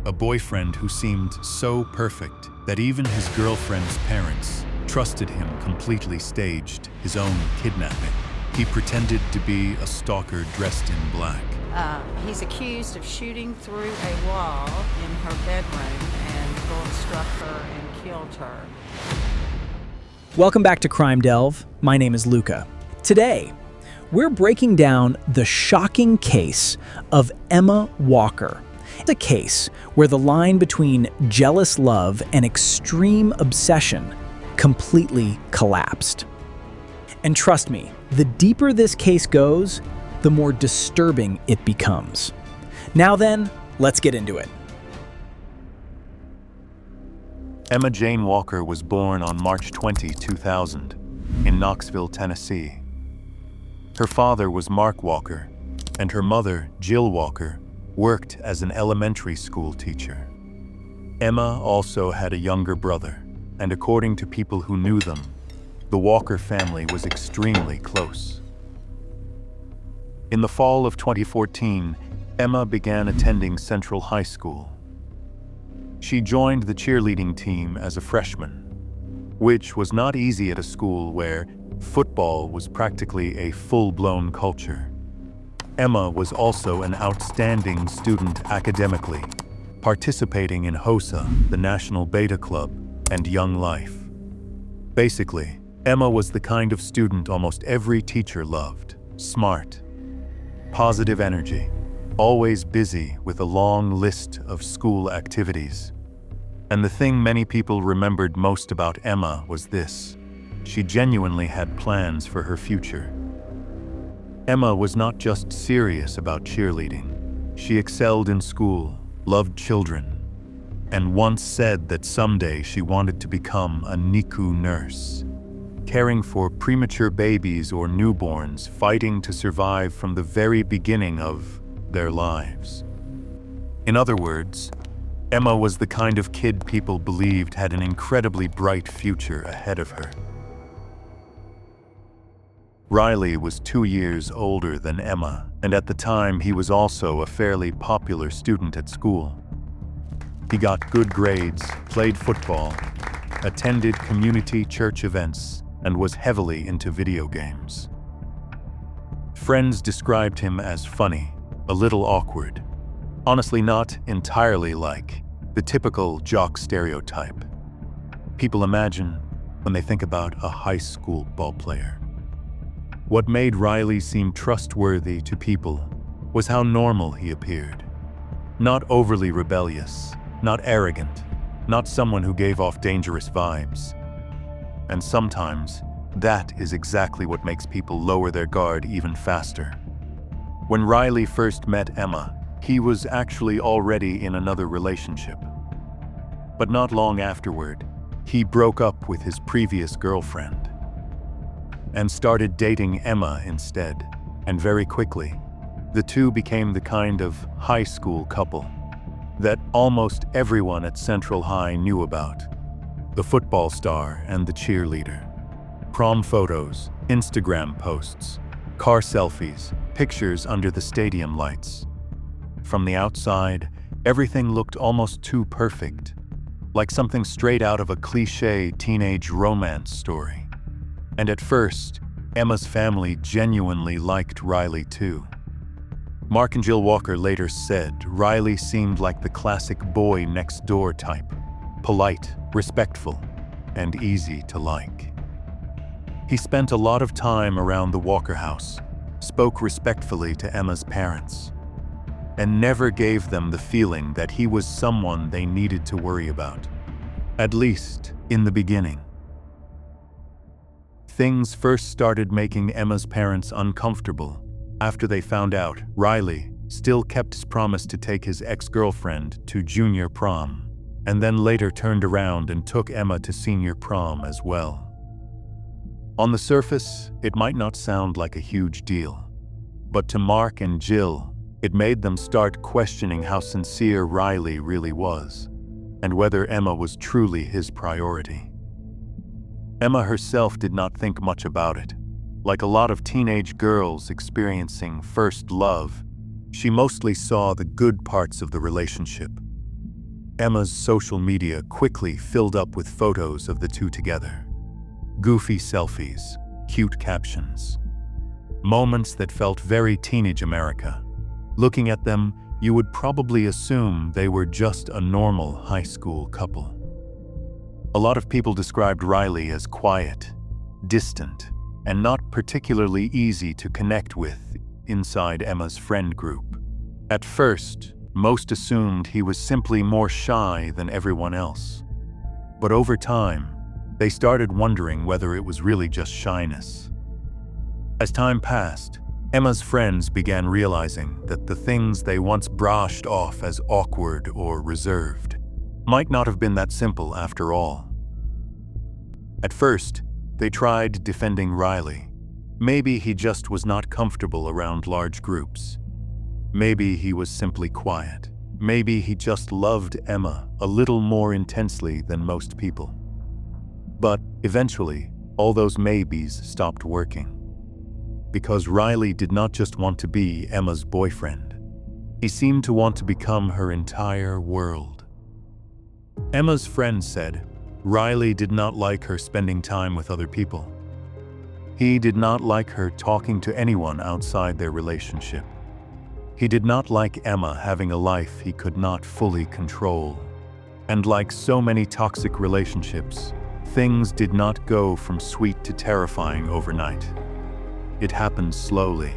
a boyfriend who seemed so perfect that even his girlfriend's parents trusted him completely staged his own kidnapping. He pretended to be a stalker dressed in black. He's accused of shooting through a wall in her bedroom and Gaul struck her and killed her. Welcome back to Crime Delve. My name is Luca. Today, we're breaking down the shocking case of Emma Walker. It's a case where the line between jealous love and extreme obsession completely collapsed. And trust me, the deeper this case goes, the more disturbing it becomes. Now then, let's get into it. Emma Jane Walker was born on March 20, 2000, in Knoxville, Tennessee. Her father was Mark Walker, and her mother, Jill Walker, worked as an elementary school teacher. Emma also had a younger brother, and according to people who knew them, the Walker family was extremely close. In the fall of 2014, Emma began attending Central High School. She joined the cheerleading team as a freshman, which was not easy at a school where football was practically a full-blown culture. Emma was also an outstanding student academically, participating in HOSA, the National Beta Club, and Young Life. Basically, Emma was the kind of student almost every teacher loved. Smart, positive energy, always busy with a long list of school activities. And the thing many people remembered most about Emma was this: she genuinely had plans for her future. Emma was not just serious about cheerleading. She excelled in school, loved children, and once said that someday she wanted to become a NICU nurse, caring for premature babies or newborns fighting to survive from the very beginning of their lives. In other words, Emma was the kind of kid people believed had an incredibly bright future ahead of her. Riley was 2 years older than Emma, and at the time he was also a fairly popular student at school. He got good grades, played football, attended community church events, and was heavily into video games. Friends described him as funny, a little awkward, honestly not entirely like the typical jock stereotype people imagine when they think about a high school ball player. What made Riley seem trustworthy to people was how normal he appeared. Not overly rebellious, not arrogant, not someone who gave off dangerous vibes. And sometimes, that is exactly what makes people lower their guard even faster. When Riley first met Emma, he was actually already in another relationship. But not long afterward, he broke up with his previous girlfriend and started dating Emma instead. And very quickly, the two became the kind of high school couple that almost everyone at Central High knew about. The football star and the cheerleader. Prom photos, Instagram posts, car selfies, pictures under the stadium lights. From the outside, everything looked almost too perfect, like something straight out of a cliché teenage romance story. And at first, Emma's family genuinely liked Riley too. Mark and Jill Walker later said Riley seemed like the classic boy next door type, polite, respectful, and easy to like. He spent a lot of time around the Walker house, spoke respectfully to Emma's parents, and never gave them the feeling that he was someone they needed to worry about, at least in the beginning. Things first started making Emma's parents uncomfortable after they found out Riley still kept his promise to take his ex-girlfriend to junior prom, and then later turned around and took Emma to senior prom as well. On the surface, it might not sound like a huge deal, but to Mark and Jill, it made them start questioning how sincere Riley really was, and whether Emma was truly his priority. Emma herself did not think much about it. Like a lot of teenage girls experiencing first love, she mostly saw the good parts of the relationship. Emma's social media quickly filled up with photos of the two together. Goofy selfies, cute captions. Moments that felt very teenage America. Looking at them, you would probably assume they were just a normal high school couple. A lot of people described Riley as quiet, distant, and not particularly easy to connect with inside Emma's friend group. At first, most assumed he was simply more shy than everyone else. But over time, they started wondering whether it was really just shyness. As time passed, Emma's friends began realizing that the things they once brushed off as awkward or reserved might not have been that simple after all. At first, they tried defending Riley. Maybe he just was not comfortable around large groups. Maybe he was simply quiet. Maybe he just loved Emma a little more intensely than most people. But eventually, all those maybes stopped working. Because Riley did not just want to be Emma's boyfriend. He seemed to want to become her entire world. Emma's friend said Riley did not like her spending time with other people. He did not like her talking to anyone outside their relationship. He did not like Emma having a life he could not fully control. And like so many toxic relationships, things did not go from sweet to terrifying overnight. It happened slowly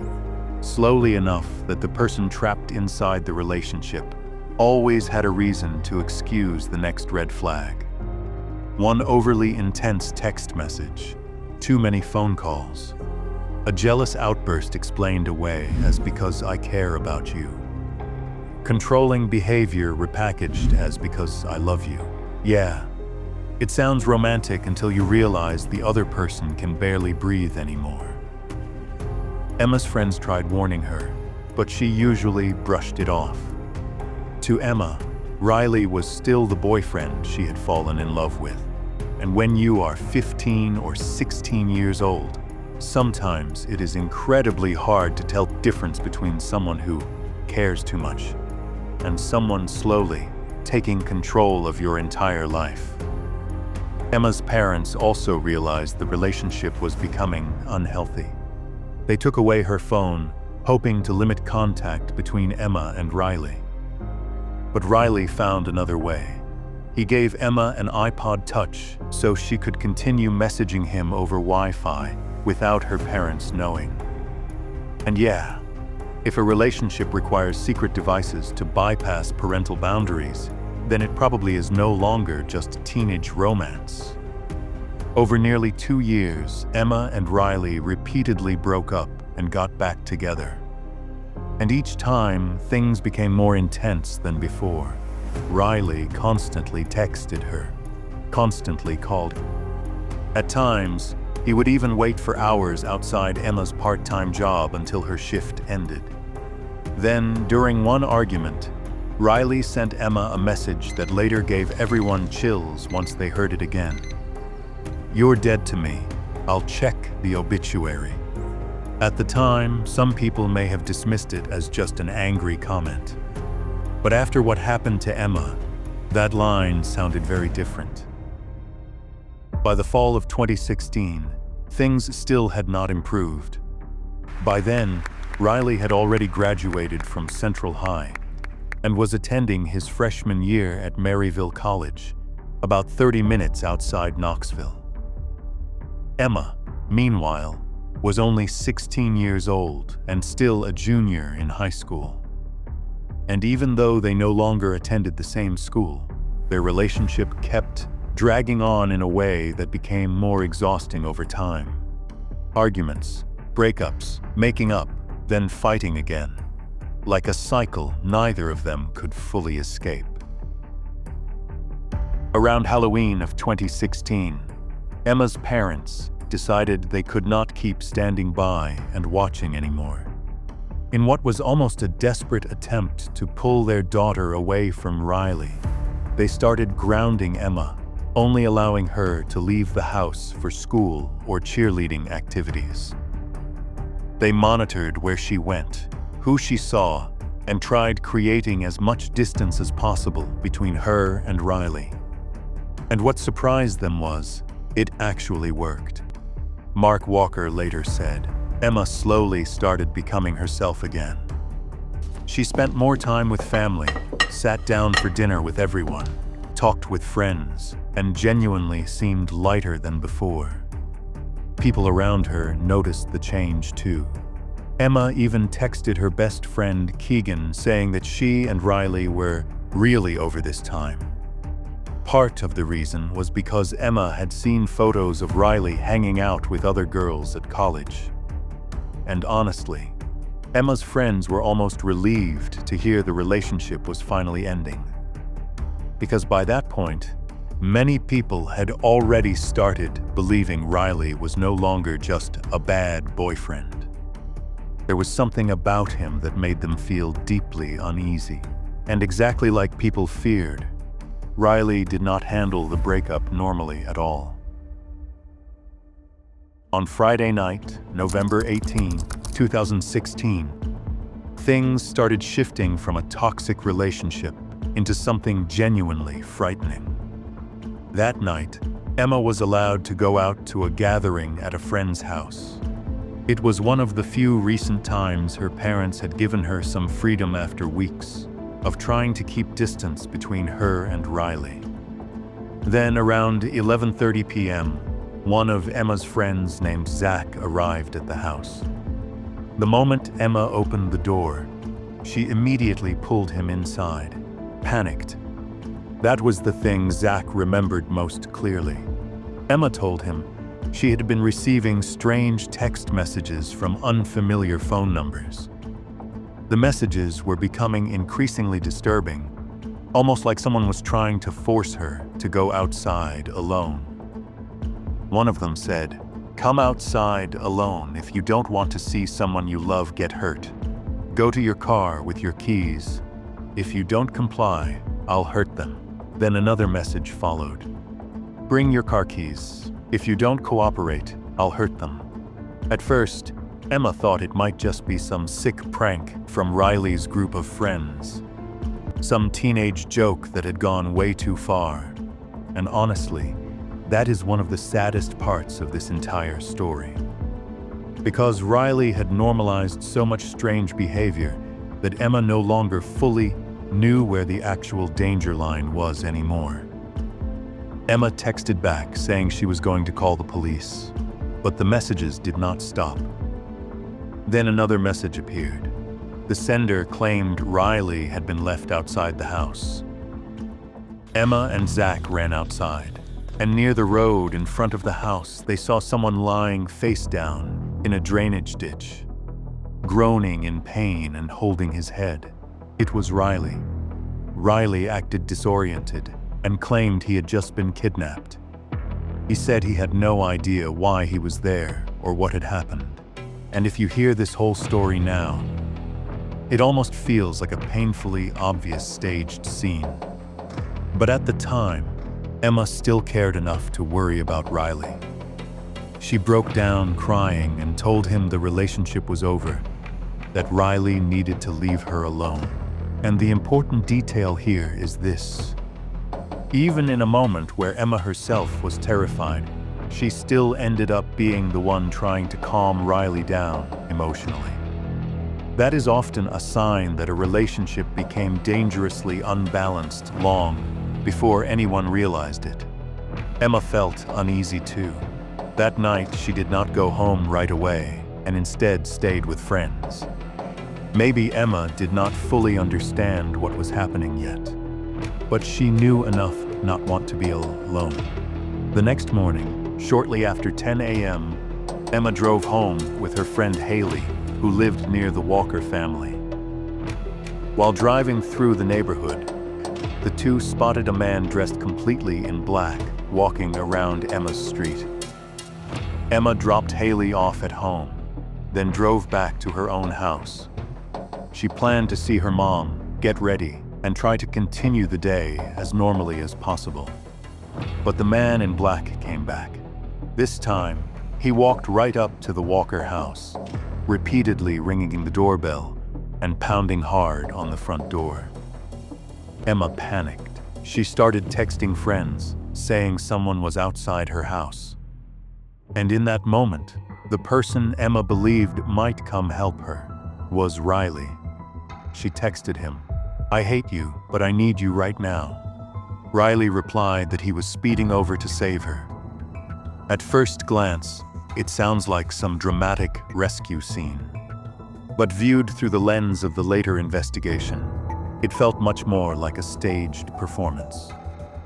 enough that the person trapped inside the relationship always had a reason to excuse the next red flag. One overly intense text message, too many phone calls, a jealous outburst explained away as because I care about you. Controlling behavior repackaged as because I love you. Yeah, it sounds romantic until you realize the other person can barely breathe anymore. Emma's friends tried warning her, but she usually brushed it off. To Emma, Riley was still the boyfriend she had fallen in love with. And when you are 15 or 16 years old, sometimes it is incredibly hard to tell the difference between someone who cares too much and someone slowly taking control of your entire life. Emma's parents also realized the relationship was becoming unhealthy. They took away her phone, hoping to limit contact between Emma and Riley. But Riley found another way. He gave Emma an iPod Touch so she could continue messaging him over Wi-Fi without her parents knowing. And yeah, if a relationship requires secret devices to bypass parental boundaries, then it probably is no longer just teenage romance. Over nearly 2 years, Emma and Riley repeatedly broke up and got back together. And each time, things became more intense than before. Riley constantly texted her, constantly called her. At times, he would even wait for hours outside Emma's part-time job until her shift ended. Then, during one argument, Riley sent Emma a message that later gave everyone chills once they heard it again. "You're dead to me. I'll check the obituary." At the time, some people may have dismissed it as just an angry comment. But after what happened to Emma, that line sounded very different. By the fall of 2016, things still had not improved. By then, Riley had already graduated from Central High and was attending his freshman year at Maryville College, about 30 minutes outside Knoxville. Emma, meanwhile, was only 16 years old and still a junior in high school. And even though they no longer attended the same school, their relationship kept dragging on in a way that became more exhausting over time. Arguments, breakups, making up, then fighting again. Like a cycle neither of them could fully escape. Around Halloween of 2016, Emma's parents decided they could not keep standing by and watching anymore. In what was almost a desperate attempt to pull their daughter away from Riley, they started grounding Emma, only allowing her to leave the house for school or cheerleading activities. They monitored where she went, who she saw, and tried creating as much distance as possible between her and Riley. And what surprised them was, it actually worked. Mark Walker later said, Emma slowly started becoming herself again. She spent more time with family, sat down for dinner with everyone, talked with friends, and genuinely seemed lighter than before. People around her noticed the change too. Emma even texted her best friend Keegan saying that she and Riley were really over this time. Part of the reason was because Emma had seen photos of Riley hanging out with other girls at college. And honestly, Emma's friends were almost relieved to hear the relationship was finally ending. Because by that point, many people had already started believing Riley was no longer just a bad boyfriend. There was something about him that made them feel deeply uneasy. And exactly like people feared, Riley did not handle the breakup normally at all. On Friday night, November 18, 2016, things started shifting from a toxic relationship into something genuinely frightening. That night, Emma was allowed to go out to a gathering at a friend's house. It was one of the few recent times her parents had given her some freedom after weeks of trying to keep distance between her and Riley. Then around 11:30 p.m., one of Emma's friends named Zach arrived at the house. The moment Emma opened the door, she immediately pulled him inside, panicked. That was the thing Zach remembered most clearly. Emma told him she had been receiving strange text messages from unfamiliar phone numbers. The messages were becoming increasingly disturbing, almost like someone was trying to force her to go outside alone. One of them said, "Come outside alone if you don't want to see someone you love get hurt. Go to your car with your keys. If you don't comply, I'll hurt them." Then another message followed. "Bring your car keys. If you don't cooperate, I'll hurt them." At first, Emma thought it might just be some sick prank from Riley's group of friends. Some teenage joke that had gone way too far. And honestly, that is one of the saddest parts of this entire story. Because Riley had normalized so much strange behavior that Emma no longer fully knew where the actual danger line was anymore. Emma texted back saying she was going to call the police, but the messages did not stop. Then another message appeared. The sender claimed Riley had been left outside the house. Emma and Zach ran outside, and near the road in front of the house, they saw someone lying face down in a drainage ditch, groaning in pain and holding his head. It was Riley. Riley acted disoriented and claimed he had just been kidnapped. He said he had no idea why he was there or what had happened. And if you hear this whole story now, it almost feels like a painfully obvious staged scene. But at the time, Emma still cared enough to worry about Riley. She broke down crying and told him the relationship was over, that Riley needed to leave her alone. And the important detail here is this. Even in a moment where Emma herself was terrified, she still ended up being the one trying to calm Riley down emotionally. That is often a sign that a relationship became dangerously unbalanced long before anyone realized it. Emma felt uneasy too. That night, she did not go home right away and instead stayed with friends. Maybe Emma did not fully understand what was happening yet, but she knew enough not want to be alone. The next morning, shortly after 10 a.m., Emma drove home with her friend Haley, who lived near the Walker family. While driving through the neighborhood, the two spotted a man dressed completely in black walking around Emma's street. Emma dropped Haley off at home, then drove back to her own house. She planned to see her mom, get ready, and try to continue the day as normally as possible. But the man in black came back. This time, he walked right up to the Walker house, repeatedly ringing the doorbell, and pounding hard on the front door. Emma panicked. She started texting friends, saying someone was outside her house. And in that moment, the person Emma believed might come help her was Riley. She texted him, "I hate you, but I need you right now." Riley replied that he was speeding over to save her. At first glance, it sounds like some dramatic rescue scene. But viewed through the lens of the later investigation, it felt much more like a staged performance.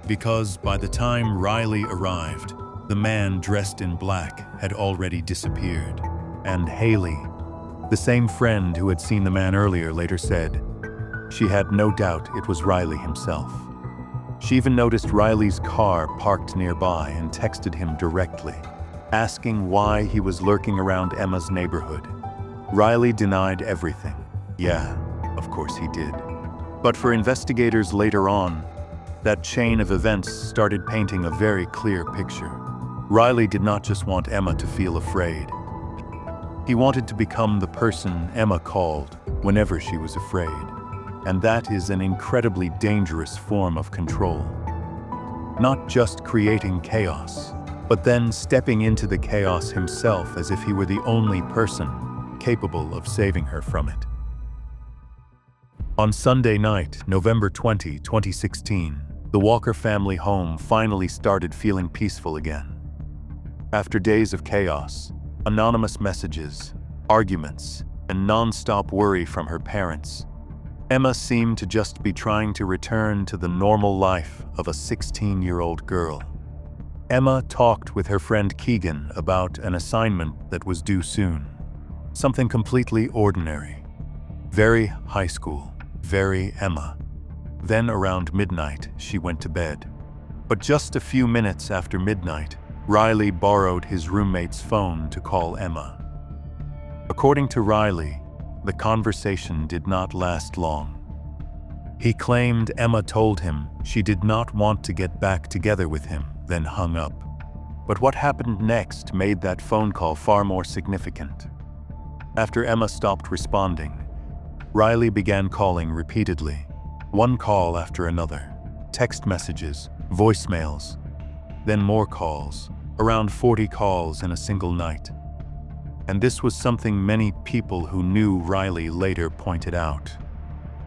Because by the time Riley arrived, the man dressed in black had already disappeared. And Haley, the same friend who had seen the man earlier, later said she had no doubt it was Riley himself. She even noticed Riley's car parked nearby and texted him directly, asking why he was lurking around Emma's neighborhood. Riley denied everything. Yeah, of course he did. But for investigators later on, that chain of events started painting a very clear picture. Riley did not just want Emma to feel afraid. He wanted to become the person Emma called whenever she was afraid. And that is an incredibly dangerous form of control. Not just creating chaos, but then stepping into the chaos himself as if he were the only person capable of saving her from it. On Sunday night, November 20, 2016, the Walker family home finally started feeling peaceful again. After days of chaos, anonymous messages, arguments, and non-stop worry from her parents, Emma seemed to just be trying to return to the normal life of a 16-year-old girl. Emma talked with her friend Keegan about an assignment that was due soon. Something completely ordinary. Very high school, very Emma. Then around midnight, she went to bed. But just a few minutes after midnight, Riley borrowed his roommate's phone to call Emma. According to Riley, the conversation did not last long. He claimed Emma told him she did not want to get back together with him, then hung up. But what happened next made that phone call far more significant. After Emma stopped responding, Riley began calling repeatedly, one call after another, text messages, voicemails, then more calls, around 40 calls in a single night. And this was something many people who knew Riley later pointed out.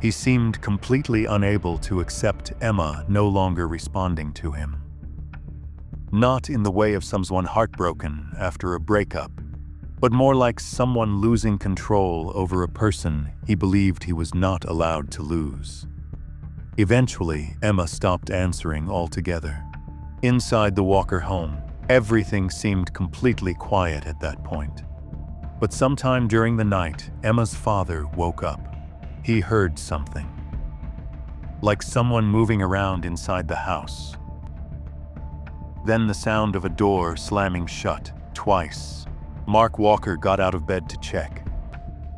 He seemed completely unable to accept Emma no longer responding to him. Not in the way of someone heartbroken after a breakup, but more like someone losing control over a person he believed he was not allowed to lose. Eventually, Emma stopped answering altogether. Inside the Walker home, everything seemed completely quiet at that point. But sometime during the night, Emma's father woke up. He heard something, like someone moving around inside the house. Then the sound of a door slamming shut twice. Mark Walker got out of bed to check.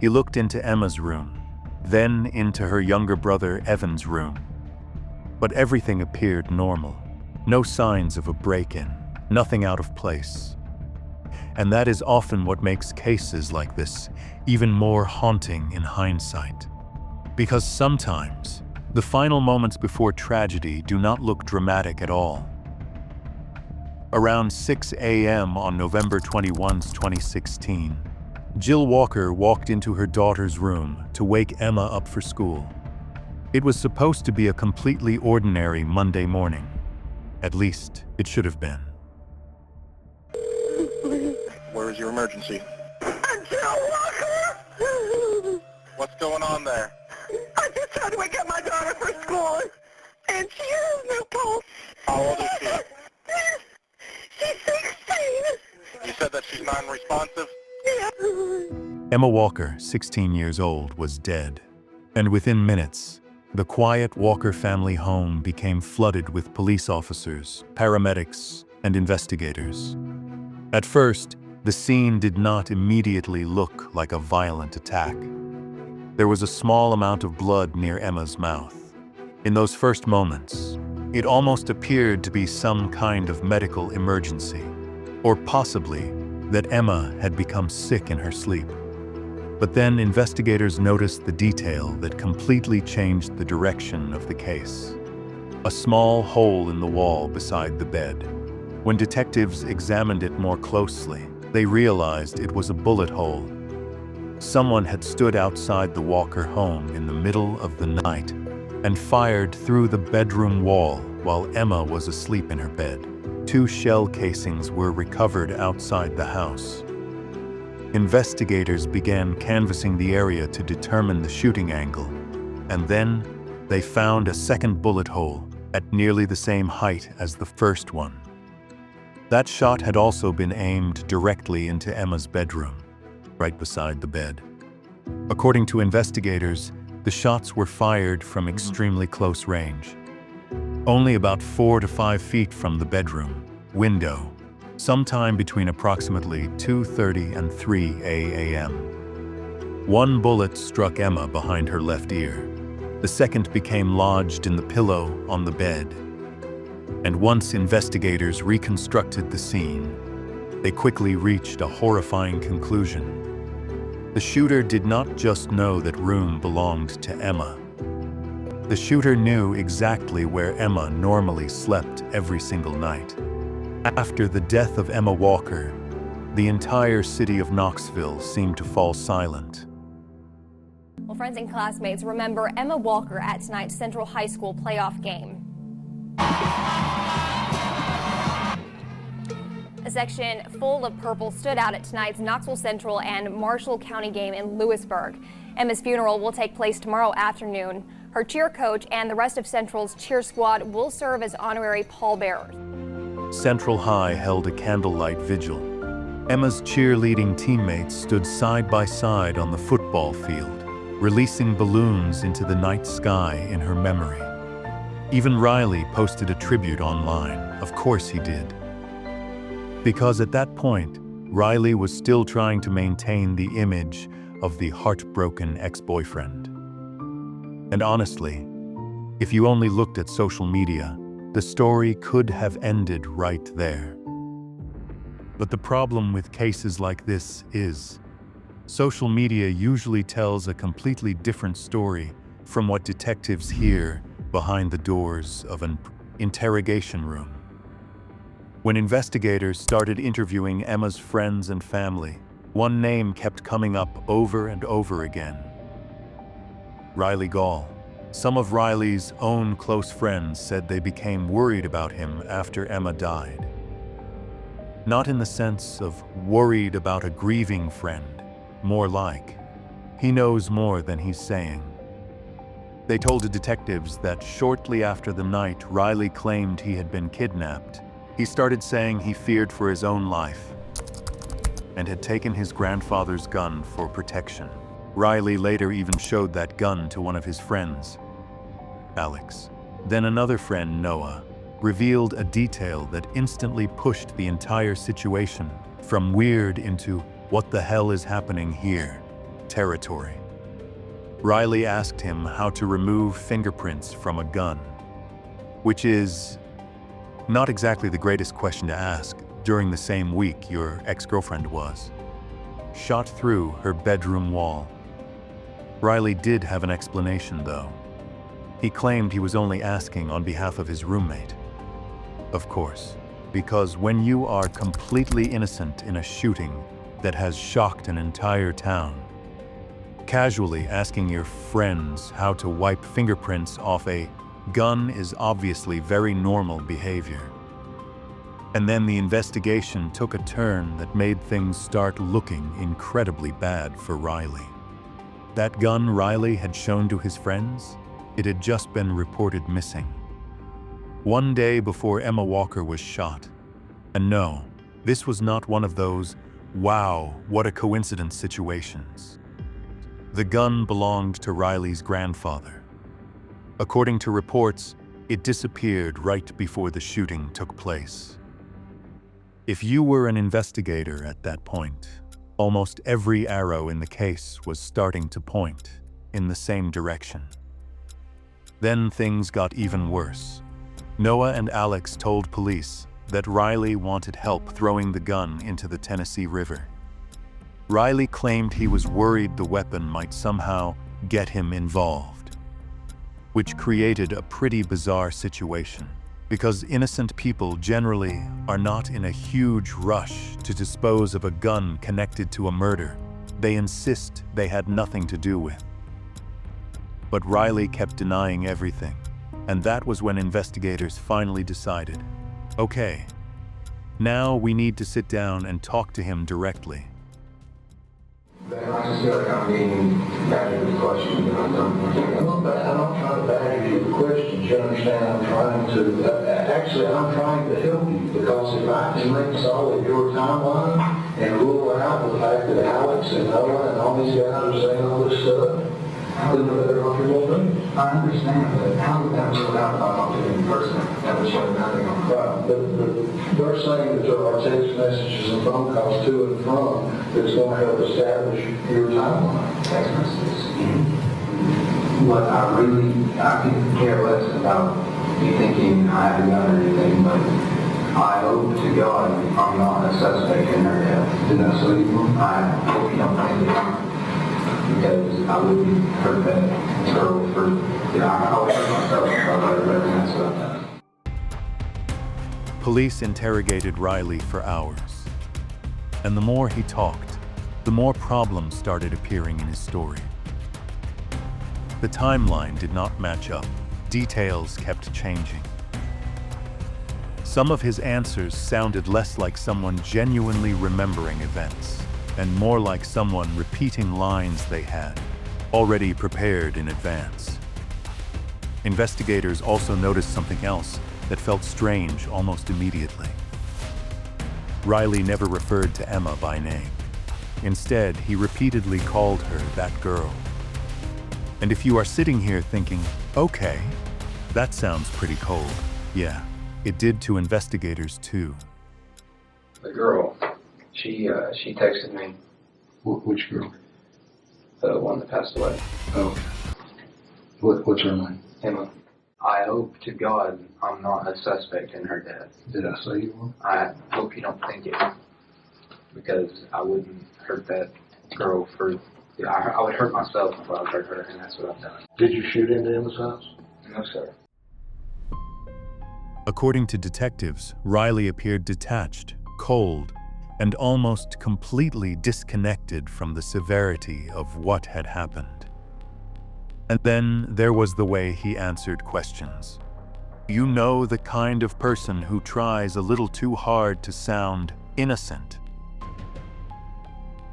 He looked into Emma's room, then into her younger brother Evan's room. But everything appeared normal. No signs of a break-in, nothing out of place. And that is often what makes cases like this even more haunting in hindsight. Because sometimes, the final moments before tragedy do not look dramatic at all. Around 6 a.m. on November 21, 2016, Jill Walker walked into her daughter's room to wake Emma up for school. It was supposed to be a completely ordinary Monday morning. At least, it should have been. Where is your emergency? I'm Jill Walker! What's going on there? I just tried to wake up my daughter for school, and she has no pulse. How old is she? She's 16. You said that she's non-responsive? Yeah. Emma Walker, 16 years old, was dead. And within minutes, the quiet Walker family home became flooded with police officers, paramedics, and investigators. At first, the scene did not immediately look like a violent attack. There was a small amount of blood near Emma's mouth. In those first moments, it almost appeared to be some kind of medical emergency, or possibly that Emma had become sick in her sleep. But then investigators noticed the detail that completely changed the direction of the case. A small hole in the wall beside the bed. When detectives examined it more closely, they realized it was a bullet hole. Someone had stood outside the Walker home in the middle of the night and fired through the bedroom wall while Emma was asleep in her bed. 2 shell casings were recovered outside the house. Investigators began canvassing the area to determine the shooting angle, and then they found a second bullet hole at nearly the same height as the first one. That shot had also been aimed directly into Emma's bedroom, right beside the bed. According to investigators, the shots were fired from extremely close range, only about 4 to 5 feet from the bedroom window, sometime between approximately 2:30 and 3 a.m. One bullet struck Emma behind her left ear. The second became lodged in the pillow on the bed. And once investigators reconstructed the scene, they quickly reached a horrifying conclusion. The shooter did not just know that room belonged to Emma. The shooter knew exactly where Emma normally slept every single night. After the death of Emma Walker, the entire city of Knoxville seemed to fall silent. Well, friends and classmates, remember Emma Walker at tonight's Central High School playoff game. A section full of purple stood out at tonight's Knoxville Central and Marshall County game in Lewisburg. Emma's funeral will take place tomorrow afternoon. Her cheer coach and the rest of Central's cheer squad will serve as honorary pallbearers. Central High held a candlelight vigil. Emma's cheerleading teammates stood side by side on the football field, releasing balloons into the night sky in her memory. Even Riley posted a tribute online. Of course he did. Because at that point, Riley was still trying to maintain the image of the heartbroken ex-boyfriend. And honestly, if you only looked at social media, the story could have ended right there. But the problem with cases like this is, social media usually tells a completely different story from what detectives hear behind the doors of an interrogation room. When investigators started interviewing Emma's friends and family, one name kept coming up over and over again. Riley Gaul. Some of Riley's own close friends said they became worried about him after Emma died. Not in the sense of worried about a grieving friend, more like, he knows more than he's saying. They told the detectives that shortly after the night Riley claimed he had been kidnapped, he started saying he feared for his own life and had taken his grandfather's gun for protection. Riley later even showed that gun to one of his friends, Alex. Then another friend, Noah, revealed a detail that instantly pushed the entire situation from weird into what the hell is happening here territory. Riley asked him how to remove fingerprints from a gun, which is not exactly the greatest question to ask during the same week your ex-girlfriend was shot through her bedroom wall. Riley did have an explanation, though. He claimed he was only asking on behalf of his roommate. Of course, because when you are completely innocent in a shooting that has shocked an entire town, casually asking your friends how to wipe fingerprints off a gun is obviously very normal behavior. And then the investigation took a turn that made things start looking incredibly bad for Riley. That gun Riley had shown to his friends, it had just been reported missing. One day before Emma Walker was shot. And no, this was not one of those, wow, what a coincidence situations. The gun belonged to Riley's grandfather. According to reports, it disappeared right before the shooting took place. If you were an investigator at that point, almost every arrow in the case was starting to point in the same direction. Then things got even worse. Noah and Alex told police that Riley wanted help throwing the gun into the Tennessee River. Riley claimed he was worried the weapon might somehow get him involved, which created a pretty bizarre situation, because innocent people generally are not in a huge rush to dispose of a gun connected to a murder they insist they had nothing to do with. But Riley kept denying everything, and that was when investigators finally decided, okay, now we need to sit down and talk to him directly. I just feel like I'm being badgered with questions and I'm not trying to badger you with questions. You understand? I'm trying to help you, because if I can make solid your timeline and rule out the fact that Alex and Noah and all these guys are saying all this stuff, then the better off you're going to be. I understand, but how would that rule out if I talked to them in person? That would show nothing on the right. But they're saying that there are text messages and phone calls to and from that's going to help establish your timeline. Text messages. Mm-hmm. What I can care less about you thinking I have a gun or anything, but I hope to God I'm not a suspect in her death. Did I say you? I hope you don't think it. Because I wouldn't hurt that girl I would hurt myself if I let her live, and that's what I've done. Police interrogated Riley for hours, and the more he talked, the more problems started appearing in his story. The timeline did not match up. Details kept changing. Some of his answers sounded less like someone genuinely remembering events, and more like someone repeating lines they had already prepared in advance. Investigators also noticed something else that felt strange almost immediately. Riley never referred to Emma by name. Instead, he repeatedly called her that girl. And if you are sitting here thinking, okay, that sounds pretty cold, yeah, it did to investigators too. The girl. She texted me. Which girl? The one that passed away. Oh. What's her name? Emma. I hope to God I'm not a suspect in her death. Did I say you were? I hope you don't think it, because I wouldn't hurt that girl I would hurt myself if I hurt her, and that's what I've done. Did you shoot into Emma's house? No, sir. According to detectives, Riley appeared detached, cold, and almost completely disconnected from the severity of what had happened. And then there was the way he answered questions. You know, the kind of person who tries a little too hard to sound innocent.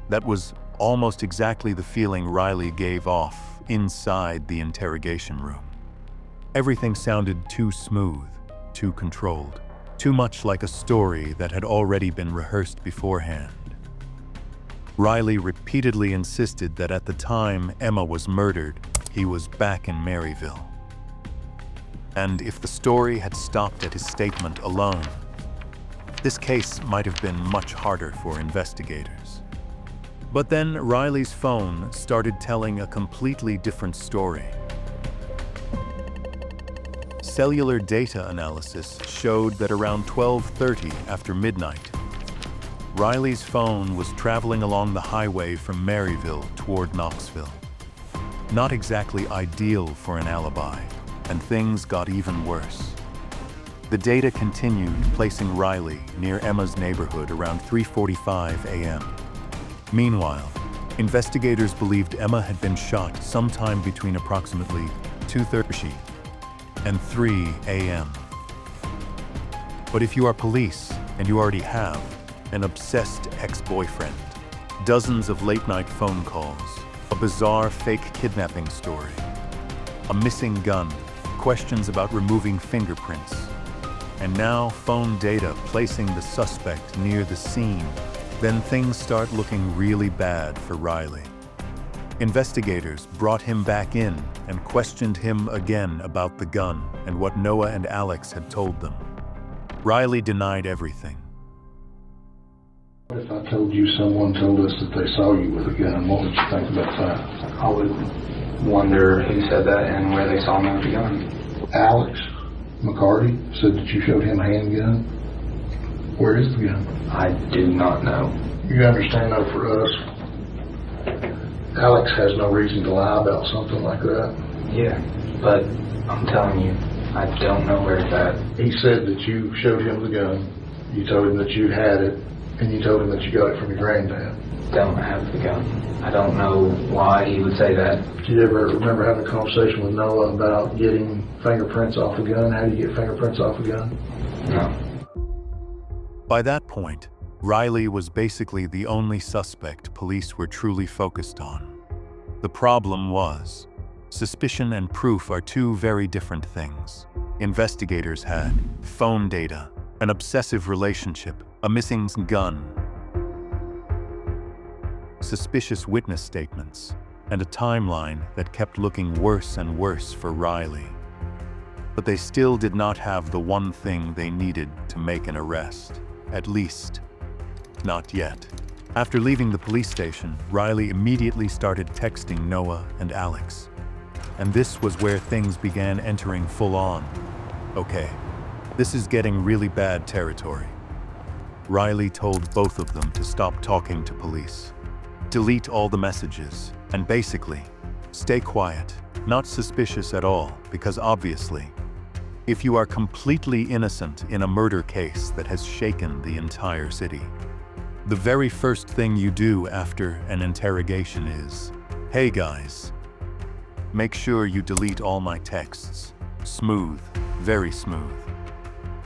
That was almost exactly the feeling Riley gave off inside the interrogation room. Everything sounded too smooth, too controlled. Too much like a story that had already been rehearsed beforehand. Riley repeatedly insisted that at the time Emma was murdered, he was back in Maryville. And if the story had stopped at his statement alone, this case might have been much harder for investigators. But then Riley's phone started telling a completely different story. Cellular data analysis showed that around 12:30 after midnight, Riley's phone was traveling along the highway from Maryville toward Knoxville. Not exactly ideal for an alibi, and things got even worse. The data continued, placing Riley near Emma's neighborhood around 3:45 a.m. Meanwhile, investigators believed Emma had been shot sometime between approximately 2:30 and 3 a.m. But if you are police and you already have an obsessed ex-boyfriend, dozens of late-night phone calls, a bizarre fake kidnapping story, a missing gun, questions about removing fingerprints, and now phone data placing the suspect near the scene, then things start looking really bad for Riley. Investigators brought him back in and questioned him again about the gun and what Noah and Alex had told them. Riley denied everything. If I told you someone told us that they saw you with a gun, what would you think about that? I would wonder who said that and where they saw me with the gun. Alex McCarty said that you showed him a handgun. Where is the gun? I do not know. You understand, though, for us, Alex has no reason to lie about something like that. Yeah, but I'm telling you, I don't know where it's at. He said that you showed him the gun, you told him that you had it, and you told him that you got it from your granddad. Don't have the gun. I don't know why he would say that. Did you ever remember having a conversation with Noah about getting fingerprints off a gun? How do you get fingerprints off a gun? No. By that point, Riley was basically the only suspect police were truly focused on. The problem was, suspicion and proof are two very different things. Investigators had phone data, an obsessive relationship, a missing gun, suspicious witness statements, and a timeline that kept looking worse and worse for Riley. But they still did not have the one thing they needed to make an arrest. At least, not yet. After leaving the police station, Riley immediately started texting Noah and Alex. And this was where things began entering full-on. Okay, this is getting really bad territory. Riley told both of them to stop talking to police, delete all the messages, and basically, stay quiet, not suspicious at all, because obviously, if you are completely innocent in a murder case that has shaken the entire city, the very first thing you do after an interrogation is, "Hey guys, make sure you delete all my texts." Smooth, very smooth.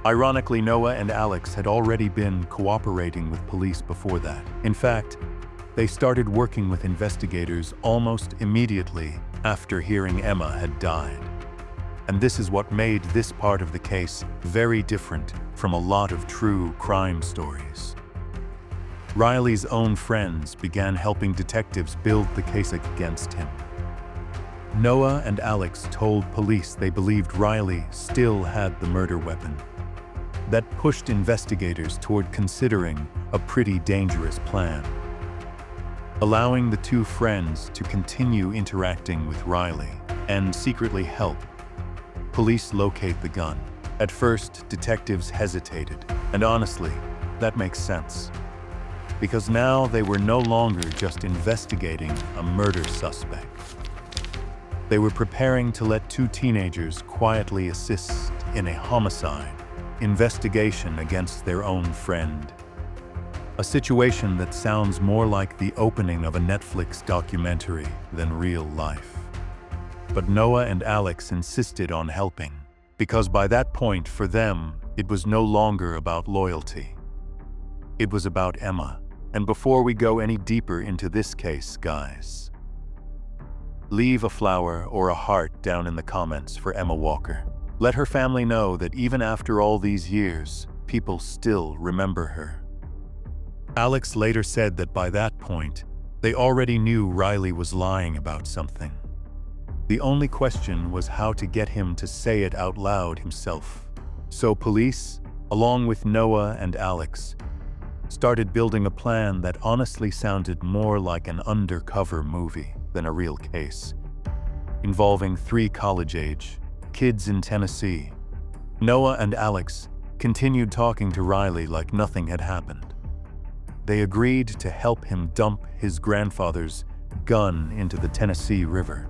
Ironically, Noah and Alex had already been cooperating with police before that. In fact, they started working with investigators almost immediately after hearing Emma had died. And this is what made this part of the case very different from a lot of true crime stories. Riley's own friends began helping detectives build the case against him. Noah and Alex told police they believed Riley still had the murder weapon. That pushed investigators toward considering a pretty dangerous plan. Allowing the two friends to continue interacting with Riley and secretly help police locate the gun. At first, detectives hesitated, and honestly, that makes sense. Because now they were no longer just investigating a murder suspect. They were preparing to let two teenagers quietly assist in a homicide investigation against their own friend. A situation that sounds more like the opening of a Netflix documentary than real life. But Noah and Alex insisted on helping, because by that point, for them, it was no longer about loyalty. It was about Emma. And before we go any deeper into this case, guys, leave a flower or a heart down in the comments for Emma Walker. Let her family know that even after all these years, people still remember her. Alex later said that by that point, they already knew Riley was lying about something. The only question was how to get him to say it out loud himself. So police, along with Noah and Alex, started building a plan that honestly sounded more like an undercover movie than a real case, involving 3 college-age kids in Tennessee. Noah and Alex continued talking to Riley like nothing had happened. They agreed to help him dump his grandfather's gun into the Tennessee River.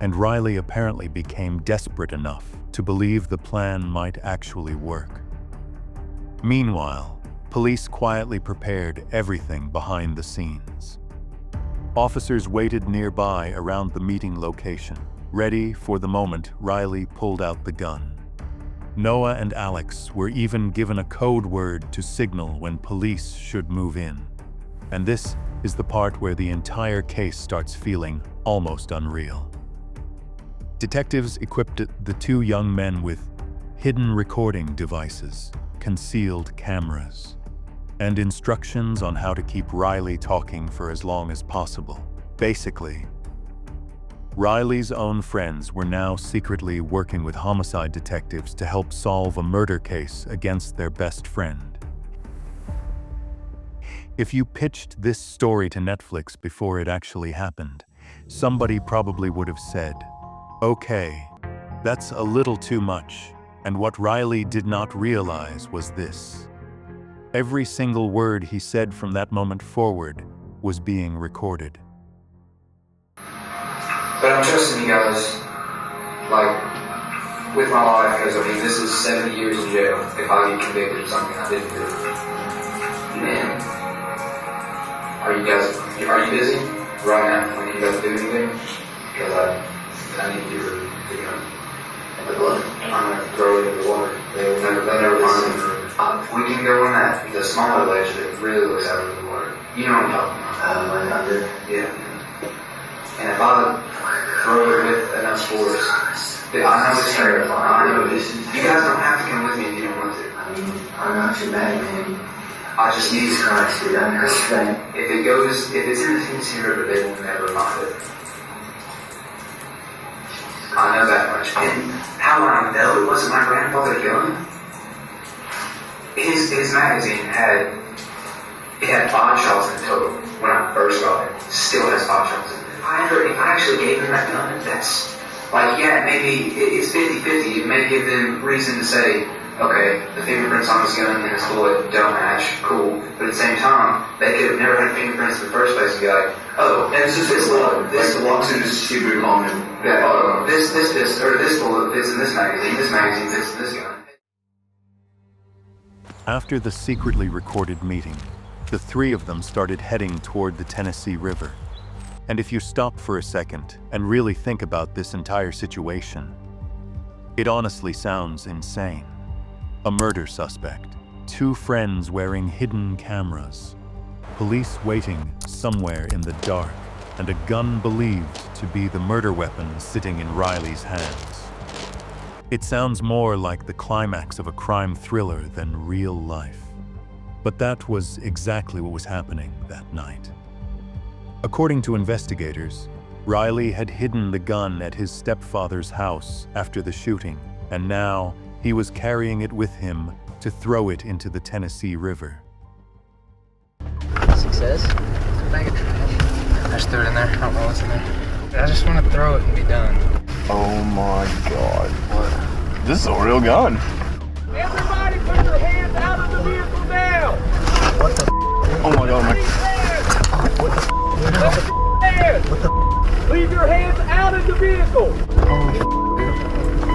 And Riley apparently became desperate enough to believe the plan might actually work. Meanwhile, police quietly prepared everything behind the scenes. Officers waited nearby around the meeting location, ready for the moment Riley pulled out the gun. Noah and Alex were even given a code word to signal when police should move in. And this is the part where the entire case starts feeling almost unreal. Detectives equipped the 2 young men with hidden recording devices, concealed cameras, and instructions on how to keep Riley talking for as long as possible. Basically, Riley's own friends were now secretly working with homicide detectives to help solve a murder case against their best friend. If you pitched this story to Netflix before it actually happened, somebody probably would have said, "Okay, that's a little too much." And what Riley did not realize was this. Every single word he said from that moment forward was being recorded. But I'm trusting you guys, like, with my life, because, I mean, this is 70 years in jail if I get convicted of something I didn't do. Man, are you busy right now? Can you guys do anything? Because I need you to, the blood. I'm going to throw it in the water. They'll never find it. We can go on that, the smaller ledge that really looks out of the water. You know what I'm talking about? I do. Yeah. And if I throw it with enough force, I know it's terrifying. I know this. You guys don't have to come with me if you don't want to. I mean, I'm not too bad, man. I just need to Christ, dude. I understand. If it's in the Tennessee River, they will never find it. I know that much. And how I know it wasn't my grandfather's gun? His magazine had 5 shots in total when I first got it. Still has 5 shots in it. If I actually gave him that gun, that's like, yeah, maybe it's 50-50. It may give them reason to say, okay, the fingerprints on this gun and this bullet don't match, cool. But at the same time, they could have never had fingerprints in the first place and be like, oh, and it's just this bullet. This lawsuit is super common. This bullet fits in this magazine fits in this gun. After the secretly recorded meeting, the 3 of them started heading toward the Tennessee River. And if you stop for a second and really think about this entire situation, it honestly sounds insane. A murder suspect, 2 friends wearing hidden cameras, police waiting somewhere in the dark, and a gun believed to be the murder weapon sitting in Riley's hands. It sounds more like the climax of a crime thriller than real life. But that was exactly what was happening that night. According to investigators, Riley had hidden the gun at his stepfather's house after the shooting, and now he was carrying it with him to throw it into the Tennessee River. Success? It's a bag of trash. I just threw it in there. I don't know what's in there. I just want to throw it and be done. Oh my God. What? This is a real gun. Everybody put your hands out of the vehicle now! What the? Oh my God, Leave your hands out of the vehicle!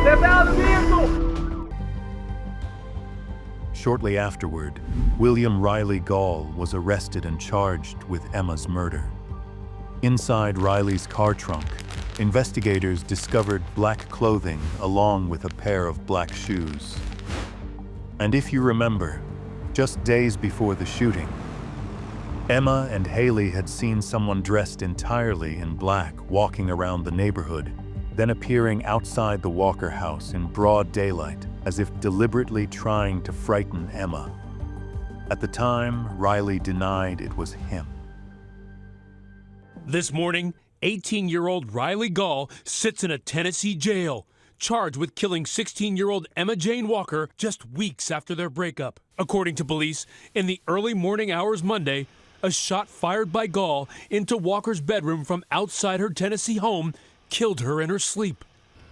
Step out of the vehicle! Shortly afterward, William Riley Gaul was arrested and charged with Emma's murder. Inside Riley's car trunk, investigators discovered black clothing along with a pair of black shoes. And if you remember, just days before the shooting, Emma and Haley had seen someone dressed entirely in black walking around the neighborhood, then appearing outside the Walker house in broad daylight, as if deliberately trying to frighten Emma. At the time, Riley denied it was him. This morning, 18-year-old Riley Gaul sits in a Tennessee jail, charged with killing 16-year-old Emma Jane Walker just weeks after their breakup. According to police, in the early morning hours Monday, a shot fired by Gaul into Walker's bedroom from outside her Tennessee home killed her in her sleep.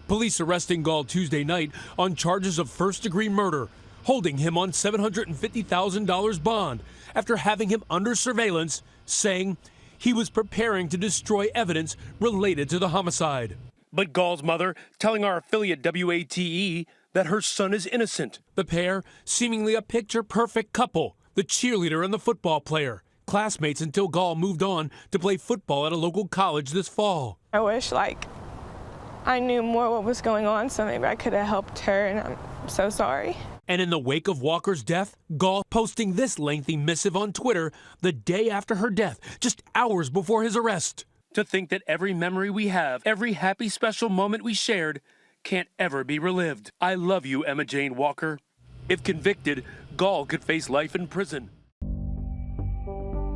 Police arresting Gaul Tuesday night on charges of first-degree murder, holding him on $750,000 bond after having him under surveillance, saying he was preparing to destroy evidence related to the homicide. But Gaul's mother telling our affiliate WATE that her son is innocent. The pair, seemingly a picture-perfect couple, the cheerleader and the football player, classmates until Gaul moved on to play football at a local college this fall. I wish, I knew more what was going on, so maybe I could have helped her, and I'm so sorry. And in the wake of Walker's death, Gaul posting this lengthy missive on Twitter the day after her death, just hours before his arrest. To think that every memory we have, every happy special moment we shared, can't ever be relived. I love you, Emma Jane Walker. If convicted, Gaul could face life in prison.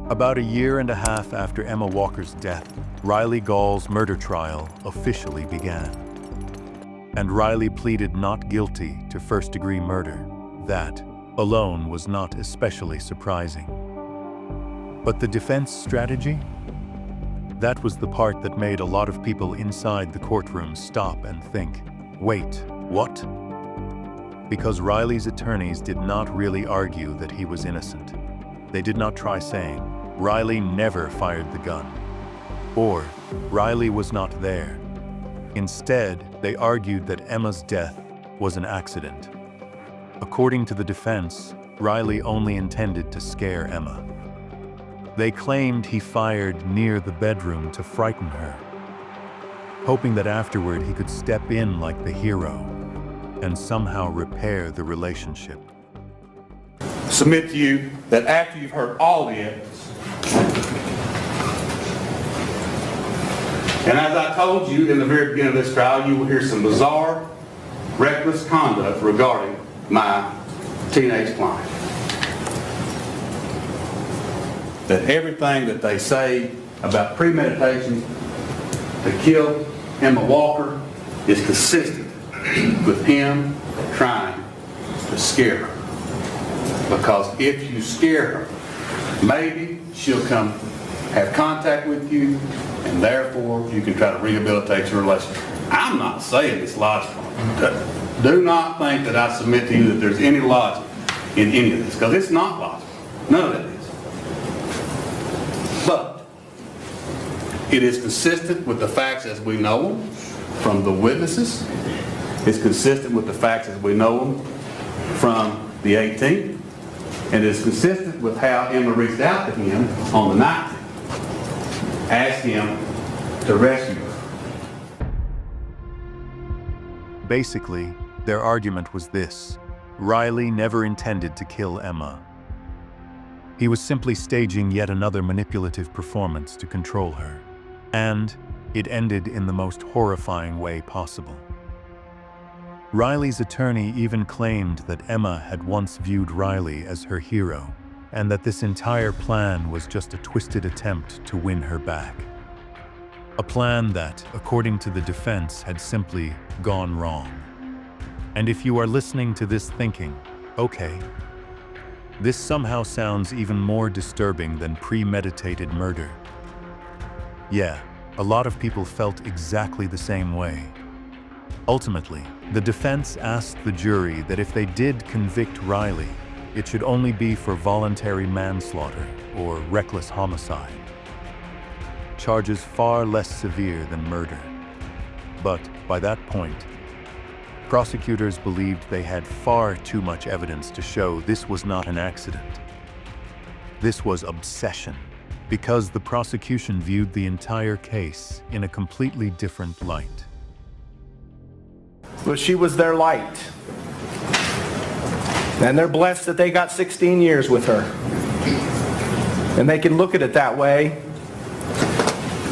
About a year and a half after Emma Walker's death, Riley Gaul's murder trial officially began. And Riley pleaded not guilty to first-degree murder. That alone was not especially surprising. But the defense strategy? That was the part that made a lot of people inside the courtroom stop and think, wait, what? Because Riley's attorneys did not really argue that he was innocent. They did not try saying, Riley never fired the gun, or Riley was not there. Instead, they argued that Emma's death was an accident. According to the defense, Riley only intended to scare Emma. They claimed he fired near the bedroom to frighten her, hoping that afterward he could step in like the hero and somehow repair the relationship. Submit to you that after you've heard all the evidence, and as I told you in the very beginning of this trial, you will hear some bizarre, reckless conduct regarding my teenage client. That everything that they say about premeditation to kill Emma Walker is consistent with him trying to scare her. Because if you scare her, maybe she'll come have contact with you, and therefore you can try to rehabilitate your relationship. I'm not saying it's logical. Do not think that I submit to you that there's any logic in any of this, because it's not logical. None of it is. But it is consistent with the facts as we know them from the witnesses. It's consistent with the facts as we know them from the 18th. And it's consistent with how Emma reached out to him on the 19th. Asked him to rescue her. Basically, their argument was this: Riley never intended to kill Emma. He was simply staging yet another manipulative performance to control her. And it ended in the most horrifying way possible. Riley's attorney even claimed that Emma had once viewed Riley as her hero, and that this entire plan was just a twisted attempt to win her back. A plan that, according to the defense, had simply gone wrong. And if you are listening to this thinking, okay, this somehow sounds even more disturbing than premeditated murder. Yeah, a lot of people felt exactly the same way. Ultimately, the defense asked the jury that if they did convict Riley, it should only be for voluntary manslaughter or reckless homicide. Charges far less severe than murder. But by that point, prosecutors believed they had far too much evidence to show this was not an accident. This was obsession, because the prosecution viewed the entire case in a completely different light. Well, she was their light. And they're blessed that they got 16 years with her. And they can look at it that way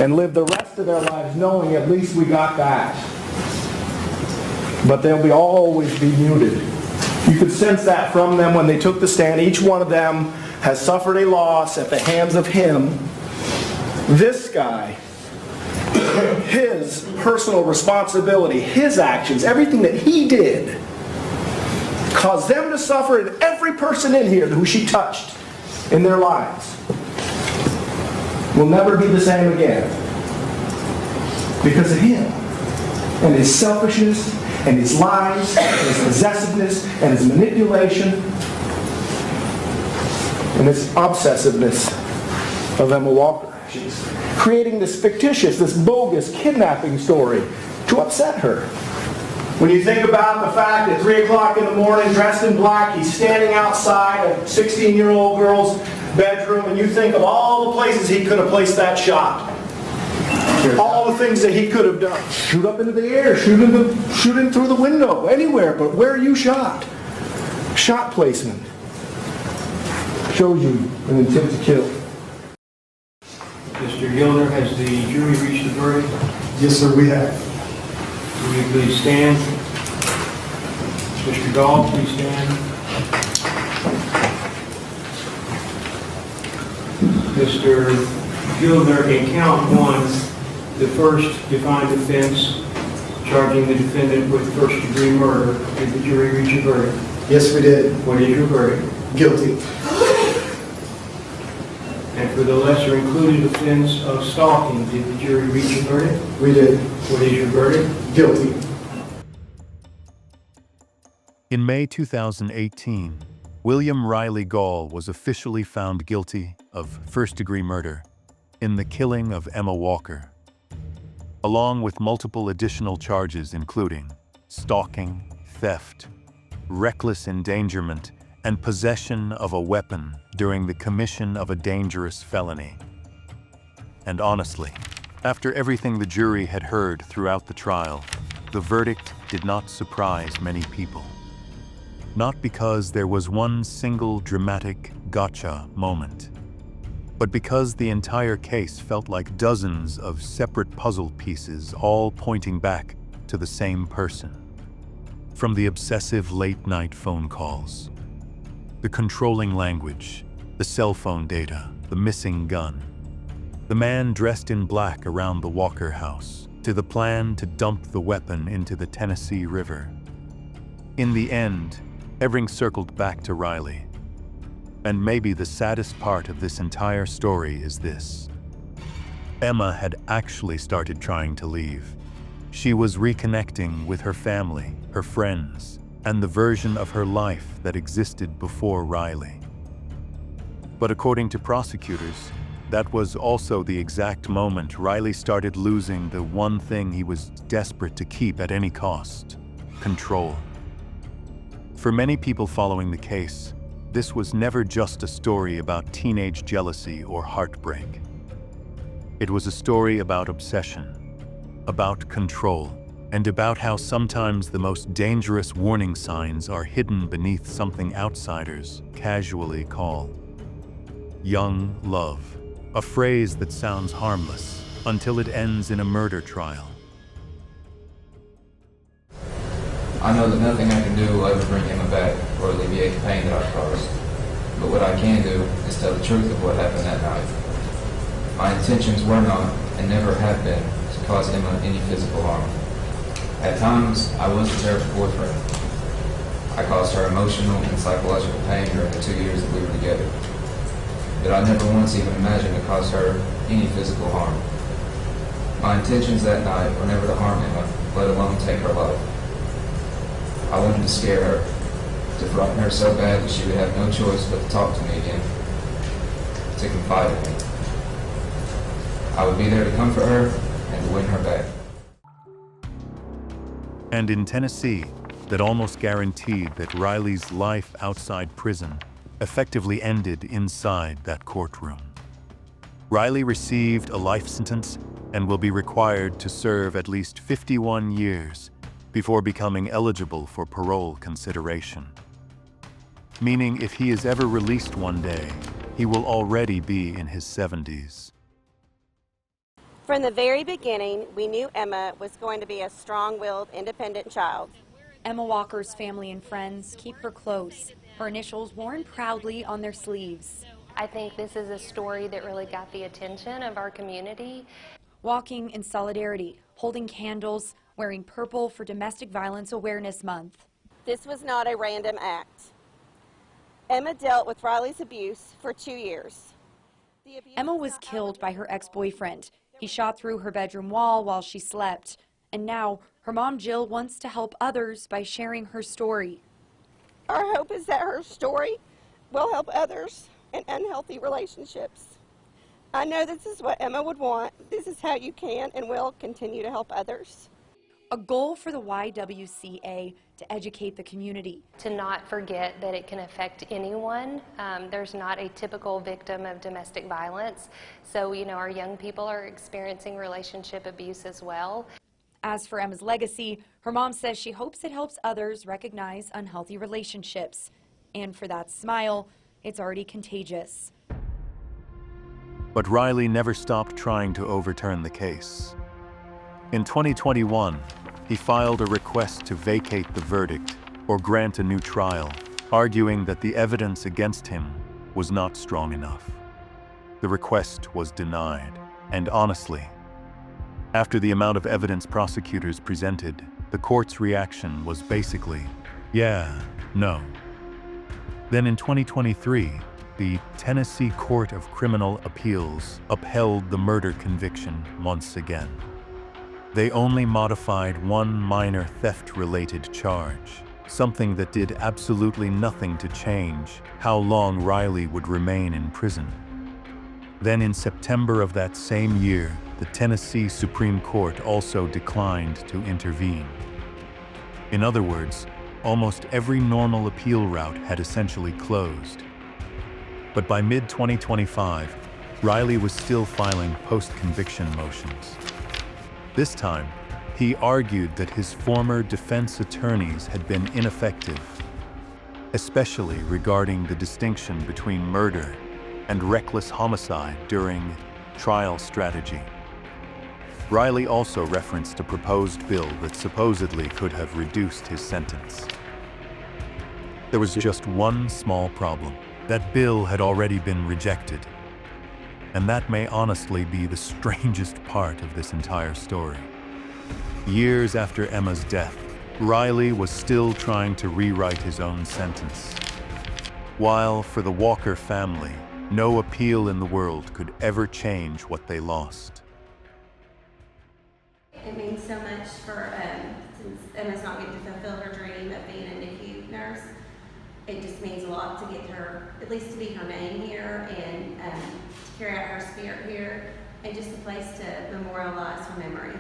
and live the rest of their lives knowing at least we got that. But they'll always be muted. You could sense that from them when they took the stand. Each one of them has suffered a loss at the hands of him. This guy, his personal responsibility, his actions, everything that he did, caused them to suffer, and every person in here who she touched in their lives will never be the same again because of him and his selfishness and his lies and his possessiveness and his manipulation and his obsessiveness of Emma Walker. She's creating this fictitious, this bogus kidnapping story to upset her. When you think about the fact that 3 o'clock in the morning, dressed in black, he's standing outside a 16-year-old girl's bedroom, and you think of all the places he could have placed that shot. All the things that he could have done. Shoot up into the air, shoot in through the window, anywhere, but where you shot. Shot placement shows you an intent to kill. Mr. Gilder, has the jury reached a verdict? Yes, sir, we have. Will you please stand? Mr. Gaul, please stand. Mr. Gilder, in count one, the first defined offense, charging the defendant with first-degree murder, did the jury reach a verdict? Yes, we did. What is your verdict? Guilty. And for the lesser included offense of stalking, did the jury reach a verdict? We did. What is your verdict? Guilty. In May 2018, William Riley Gaul was officially found guilty of first-degree murder in the killing of Emma Walker. along with multiple additional charges including stalking, theft, reckless endangerment, and possession of a weapon during the commission of a dangerous felony. And honestly, after everything the jury had heard throughout the trial, the verdict did not surprise many people. Not because there was one single dramatic gotcha moment, but because the entire case felt like dozens of separate puzzle pieces all pointing back to the same person. From the obsessive late-night phone calls, the controlling language, the cell phone data, the missing gun, the man dressed in black around the Walker house, to the plan to dump the weapon into the Tennessee River. In the end, everything circled back to Riley. And maybe the saddest part of this entire story is this. Emma had actually started trying to leave. She was reconnecting with her family, her friends, and the version of her life that existed before Riley. But according to prosecutors, that was also the exact moment Riley started losing the one thing he was desperate to keep at any cost: control. For many people following the case, this was never just a story about teenage jealousy or heartbreak. It was a story about obsession, about control, and about how sometimes the most dangerous warning signs are hidden beneath something outsiders casually call young love. A phrase that sounds harmless until it ends in a murder trial. I know that nothing I can do will ever bring Emma back or alleviate the pain that I've caused. But what I can do is tell the truth of what happened that night. My intentions were not, and never have been, to cause Emma any physical harm. At times, I was a terrible boyfriend. I caused her emotional and psychological pain during the 2 years that we were together. But I never once even imagined to cause her any physical harm. My intentions that night were never to harm Emma, let alone take her life. I wanted to scare her, to frighten her so bad that she would have no choice but to talk to me again, to confide in me. I would be there to comfort her and to win her back. And in Tennessee, that almost guaranteed that Riley's life outside prison effectively ended inside that courtroom. Riley received a life sentence and will be required to serve at least 51 years before becoming eligible for parole consideration. Meaning if he is ever released one day, he will already be in his 70s. From the very beginning, we knew Emma was going to be a strong-willed, independent child. Emma Walker's family and friends keep her close, her initials worn proudly on their sleeves. I think this is a story that really got the attention of our community. Walking in solidarity, holding candles, wearing purple for Domestic Violence Awareness Month. This was not a random act. Emma dealt with Riley's abuse for 2 years. Emma was killed by her ex-boyfriend. He shot through her bedroom wall while she slept. And now, her mom Jill wants to help others by sharing her story. Our hope is that her story will help others in unhealthy relationships. I know this is what Emma would want. This is how you can and will continue to help others. A goal for the YWCA to educate the community. To not forget that it can affect anyone. There's not a typical victim of domestic violence. So, our young people are experiencing relationship abuse as well. As for Emma's legacy, her mom says she hopes it helps others recognize unhealthy relationships. And for that smile, it's already contagious. But Riley never stopped trying to overturn the case. In 2021, he filed a request to vacate the verdict or grant a new trial, arguing that the evidence against him was not strong enough. The request was denied, and honestly, after the amount of evidence prosecutors presented, the court's reaction was basically, yeah, no. Then in 2023, the Tennessee Court of Criminal Appeals upheld the murder conviction once again. They only modified one minor theft-related charge, something that did absolutely nothing to change how long Riley would remain in prison. Then in September of that same year, the Tennessee Supreme Court also declined to intervene. In other words, almost every normal appeal route had essentially closed. But by mid-2025, Riley was still filing post-conviction motions. This time, he argued that his former defense attorneys had been ineffective, especially regarding the distinction between murder and reckless homicide during trial strategy. Riley also referenced a proposed bill that supposedly could have reduced his sentence. There was just one small problem. That bill had already been rejected. And that may honestly be the strangest part of this entire story. Years after Emma's death, Riley was still trying to rewrite his own sentence. While for the Walker family, no appeal in the world could ever change what they lost. It means so much for, since Emma's not getting to fulfill her dream of being a NICU nurse, it just means a lot to get her, at least to be her name here and to carry out her spirit here, and just a place to memorialize her memory.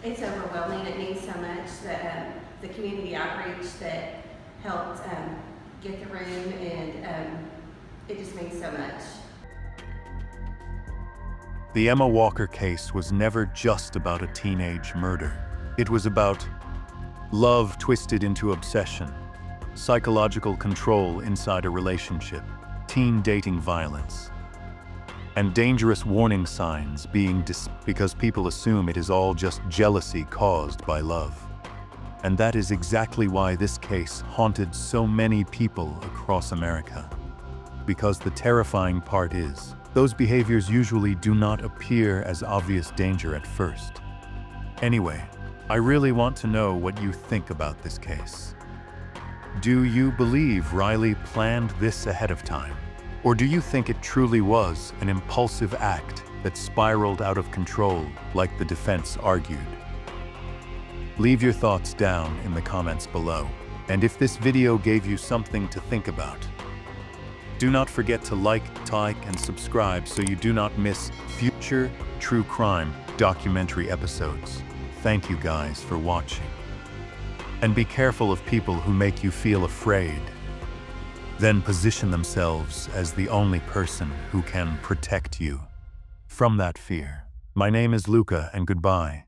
It's overwhelming. It means so much that the community outreach that helped get the room, and it just means so much. The Emma Walker case was never just about a teenage murder. It was about love twisted into obsession, psychological control inside a relationship, teen dating violence, and dangerous warning signs being because people assume it is all just jealousy caused by love. And that is exactly why this case haunted so many people across America. Because the terrifying part is, those behaviors usually do not appear as obvious danger at first. Anyway, I really want to know what you think about this case. Do you believe Riley planned this ahead of time? Or do you think it truly was an impulsive act that spiraled out of control like the defense argued? Leave your thoughts down in the comments below. And if this video gave you something to think about, do not forget to like, and subscribe so you do not miss future true crime documentary episodes. Thank you guys for watching. And be careful of people who make you feel afraid, then position themselves as the only person who can protect you from that fear. My name is Luca, and goodbye.